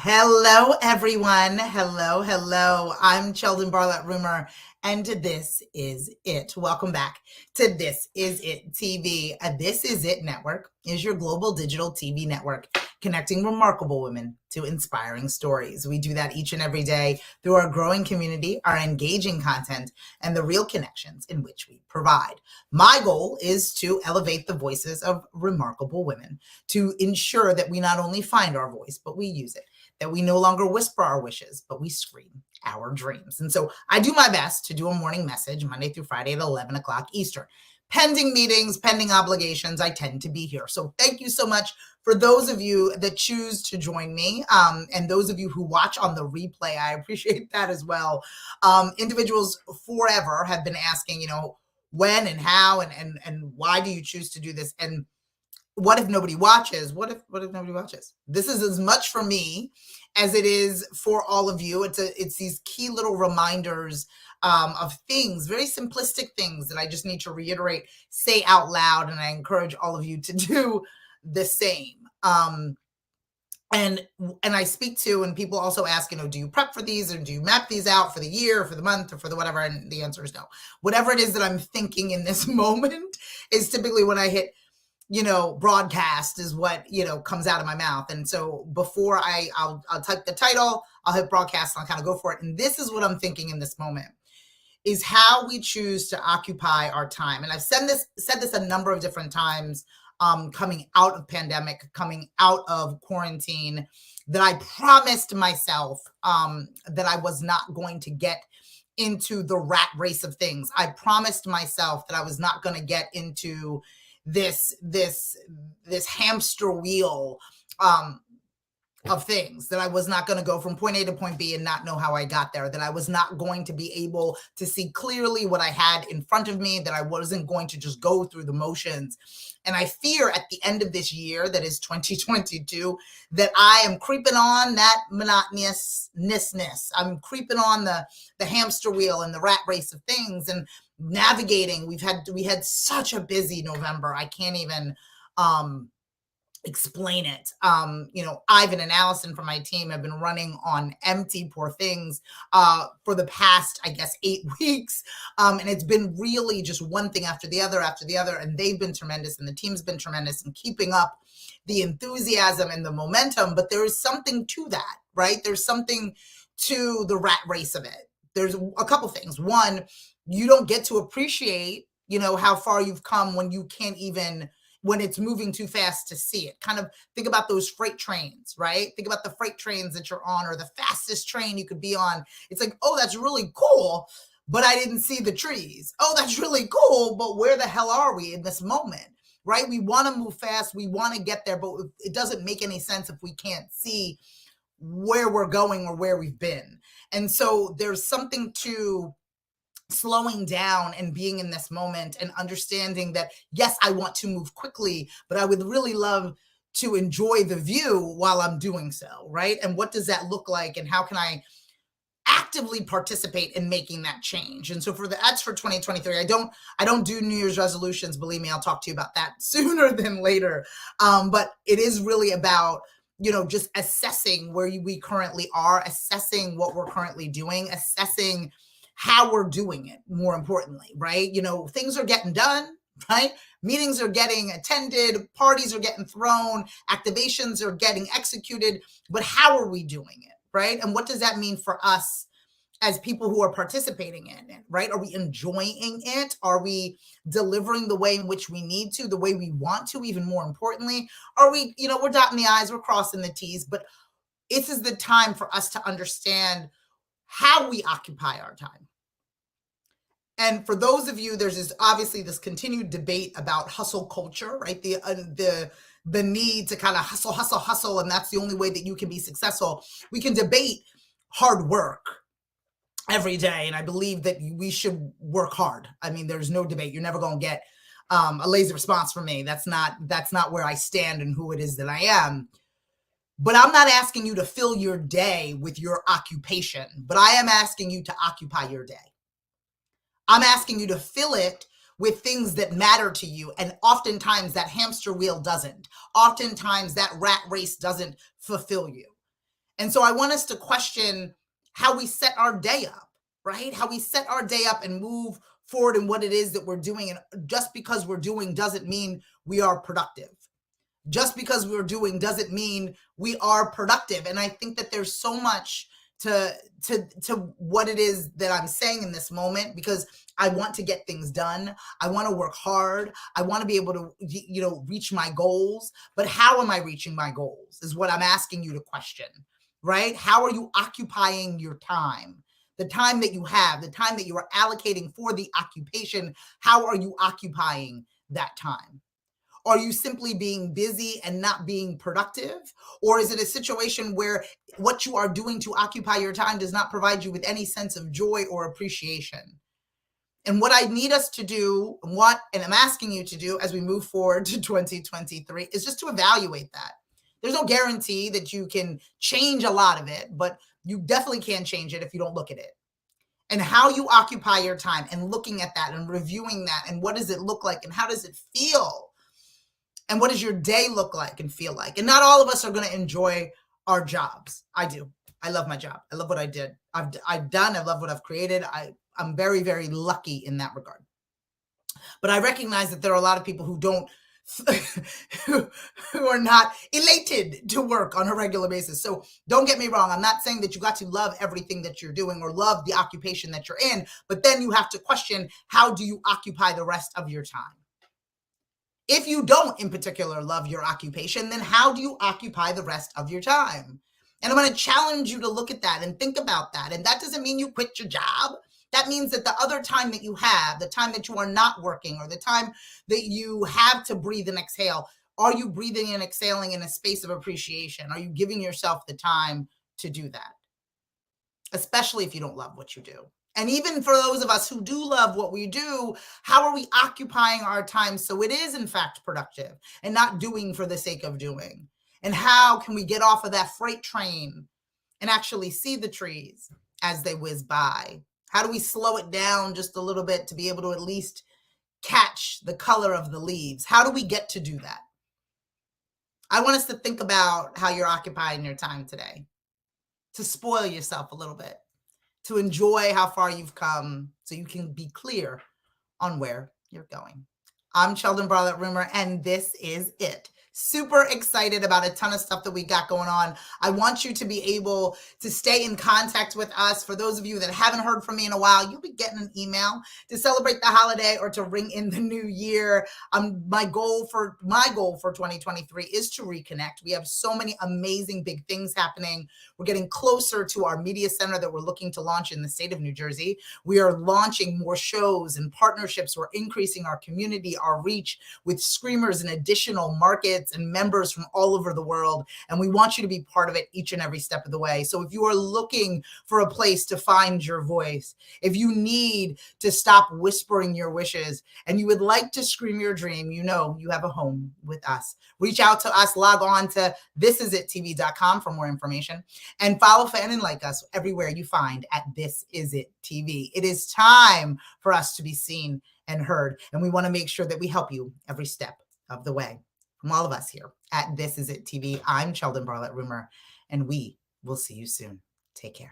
Hello, everyone. Hello, hello. I'm Cheldin Barlattt Rumer, and this is it. Welcome back to This Is It TV. This Is It Network is your global digital TV network connecting remarkable women to inspiring stories. We do that each and every day through our growing community, our engaging content, and the real connections in which we provide. My goal is to elevate the voices of remarkable women, to ensure that we not only find our voice, but we use it, that we no longer whisper our wishes, but we scream our dreams. And so I do my best to do a morning message Monday through Friday at 11 o'clock Eastern. Pending meetings, pending obligations, I tend to be here. So thank you so much for those of you that choose to join me, and those of you who watch on the replay. I appreciate that as well. Individuals forever have been asking, when and how and why do you choose to do this? And what if nobody watches? What if nobody watches? This is as much for me as it is for all of you. It's these key little reminders of things, very simplistic things that I just need to reiterate, say out loud, and I encourage all of you to do the same. And I speak to, and people also ask, do you prep for these, or do you map these out for the year, for the month, or for the whatever? And the answer is no. Whatever it is that I'm thinking in this moment is typically when I hit broadcast is what, comes out of my mouth. And so before I'll type the title, I'll hit broadcast and I'll kind of go for it. And this is what I'm thinking in this moment, is how we choose to occupy our time. And I've said this a number of different times, coming out of pandemic, coming out of quarantine, that I promised myself that I was not going to get into the rat race of things. I promised myself that I was not going to get into this hamster wheel of things, that I was not going to go from point A to point B and not know how I got there, that I was not going to be able to see clearly what I had in front of me, that I wasn't going to just go through the motions. And I fear at the end of this year, that is 2022, that I am creeping on that monotonousness. I'm creeping on the hamster wheel and the rat race of things and navigating. We had such a busy November. I can't even explain it. Ivan and Allison from my team have been running on empty, poor things, for the past, I guess, 8 weeks. And it's been really just one thing after the other, and they've been tremendous, and the team's been tremendous in keeping up the enthusiasm and the momentum. But there is something to that, right? There's something to the rat race of it. There's a couple things. One, you don't get to appreciate, how far you've come when it's moving too fast to see it. Kind of think about those freight trains, right? Think about the freight trains that you're on, or the fastest train you could be on. It's like, oh, that's really cool, but I didn't see the trees. Oh, that's really cool, but where the hell are we in this moment, right? We want to move fast. We want to get there, but it doesn't make any sense if we can't see where we're going or where we've been. And so there's something to slowing down and being in this moment and understanding that, yes, I want to move quickly, but I would really love to enjoy the view while I'm doing so, right? And what does that look like? And how can I actively participate in making that change? And so that's for 2023. I don't do New Year's resolutions. Believe me, I'll talk to you about that sooner than later. But it is really about, just assessing where we currently are, assessing what we're currently doing, assessing how we're doing it, more importantly, right? Things are getting done, right? Meetings are getting attended, parties are getting thrown, activations are getting executed, but how are we doing it, right? And what does that mean for us as people who are participating in it, right? Are we enjoying it? Are we delivering the way in which we need to, the way we want to, even more importantly? Are we, we're dotting the I's, we're crossing the T's, but this is the time for us to understand how we occupy our time. And for those of you, there's obviously this continued debate about hustle culture, right? The need to kind of hustle, and that's the only way that you can be successful. We can debate hard work every day, and I believe that we should work hard. I mean, there's no debate. You're never going to get a lazy response from me. That's not where I stand and who it is that I am. But I'm not asking you to fill your day with your occupation, but I am asking you to occupy your day. I'm asking you to fill it with things that matter to you. And oftentimes that hamster wheel doesn't. Oftentimes that rat race doesn't fulfill you. And so I want us to question how we set our day up, right? How we set our day up and move forward in what it is that we're doing. And just because we're doing doesn't mean we are productive. Just because we're doing doesn't mean we are productive. And I think that there's so much to what it is that I'm saying in this moment, because I want to get things done. I want to work hard. I want to be able to, reach my goals. But how am I reaching my goals is what I'm asking you to question, right? How are you occupying your time? The time that you have, the time that you are allocating for the occupation, how are you occupying that time? Are you simply being busy and not being productive? Or is it a situation where what you are doing to occupy your time does not provide you with any sense of joy or appreciation? And what I need us to do, and I'm asking you to do as we move forward to 2023, is just to evaluate that. There's no guarantee that you can change a lot of it, but you definitely can change it if you don't look at it. And how you occupy your time and looking at that and reviewing that, and what does it look like and how does it feel? And what does your day look like and feel like? And not all of us are going to enjoy our jobs. I do. I love my job. I love what I did. I've done. I love what I've created. I'm very, very lucky in that regard. But I recognize that there are a lot of people who don't, who are not elated to work on a regular basis. So don't get me wrong. I'm not saying that you got to love everything that you're doing or love the occupation that you're in, but then you have to question, how do you occupy the rest of your time? If you don't in particular love your occupation, then how do you occupy the rest of your time? And I'm going to challenge you to look at that and think about that. And that doesn't mean you quit your job. That means that the other time that you have, the time that you are not working, or the time that you have to breathe and exhale, are you breathing and exhaling in a space of appreciation? Are you giving yourself the time to do that? Especially if you don't love what you do. And even for those of us who do love what we do, how are we occupying our time so it is in fact productive and not doing for the sake of doing? And how can we get off of that freight train and actually see the trees as they whiz by? How do we slow it down just a little bit to be able to at least catch the color of the leaves? How do we get to do that? I want us to think about how you're occupying your time today, to spoil yourself a little bit, to enjoy how far you've come so you can be clear on where you're going. I'm Cheldin Barlattt Rumer, and this is it. Super excited about a ton of stuff that we got going on. I want you to be able to stay in contact with us. For those of you that haven't heard from me in a while, you'll be getting an email to celebrate the holiday or to ring in the new year. My goal for 2023 is to reconnect. We have so many amazing big things happening. We're getting closer to our media center that we're looking to launch in the state of New Jersey. We are launching more shows and partnerships. We're increasing our community, our reach with screamers in additional markets and members from all over the world. And we want you to be part of it each and every step of the way. So if you are looking for a place to find your voice, if you need to stop whispering your wishes and you would like to scream your dream, you know you have a home with us. Reach out to us, log on to thisisit.tv.com for more information, and follow, fan, and like us everywhere you find at This Is It TV. It is time for us to be seen and heard, and we want to make sure that we help you every step of the way. From all of us here at This Is It TV, I'm Cheldin Barlattt Rumer, and we will see you soon. Take care.